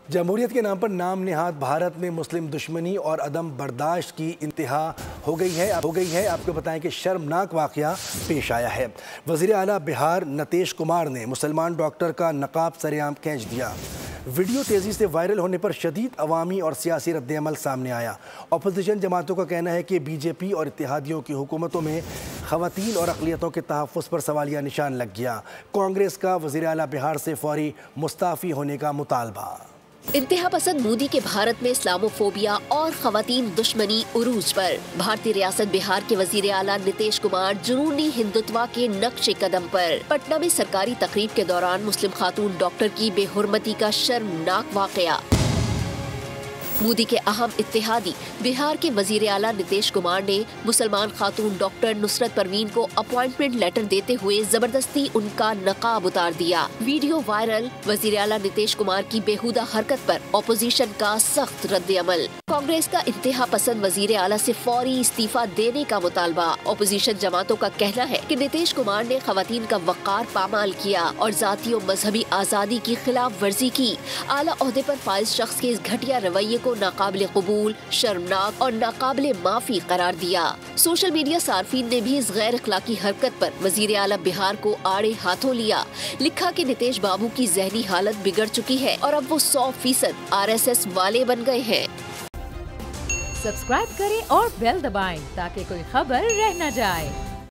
जमहूरियत के नाम पर नाम नेहाद भारत में मुस्लिम दुश्मनी और अदम बर्दाश्त की इंतहा हो गई है। आपको बताएं कि शर्मनाक वाक़या पेश आया है। वज़ीर आला बिहार नीतीश कुमार ने मुसलमान डॉक्टर का नकाब सरेआम खींच दिया। वीडियो तेज़ी से वायरल होने पर शदीद अवामी और सियासी रद्द-ए-अमल सामने आया। अपोजिशन जमातों का कहना है कि बीजेपी और इत्तेहादियों की हुकूमतों में ख़वातीन और अक़लियतों के तहफ़्फ़ुज़ पर सवालिया निशान लग गया। कांग्रेस का वज़ीर आला बिहार से फ़ौरी मुस्ताफ़ी होने का मुतालबा। इंतहा पसंद मोदी के भारत में इस्लामोफोबिया और खवातीन दुश्मनी उरूज पर। भारतीय रियासत बिहार के वजीर आला नीतीश कुमार जुनूनी हिंदुत्वा के नक्शे कदम पर। पटना में सरकारी तकरीब के दौरान मुस्लिम खातून डॉक्टर की बेहुरमती का शर्मनाक वाकया। मोदी के अहम इत्तेहादी बिहार के वजीर आला नीतीश कुमार ने मुसलमान खातून डॉक्टर नुसरत परवीन को अपॉइंटमेंट लेटर देते हुए जबरदस्ती उनका नकाब उतार दिया। Video viral. वजीर आला नीतीश कुमार की बेहुदा हरकत पर अपोजिशन का सख्त रद्द-ए-अमल। कांग्रेस का इंतहा पसंद वजीर आला से फौरी इस्तीफा देने का मुतालबा। अपोजिशन जमातों का कहना है कि नीतीश कुमार ने खवातीन का वक़ार पामाल किया और जाती और मजहबी आज़ादी की खिलाफ वर्जी की। आला ओहदे पर फाइज शख्स के इस घटिया रवैये को नाकाबिले कबूल, शर्मनाक और नाकाबिले माफी करार दिया। सोशल मीडिया सार्फिन ने भी इस गैर अखलाकी हरकत पर वजीर आला बिहार को आड़े हाथों लिया। लिखा कि नीतीश बाबू की जहनी हालत बिगड़ चुकी है और अब वो 100% RSS वाले बन गए हैं। सब्सक्राइब करें और बेल दबाएं ताकि कोई खबर रह न जाए।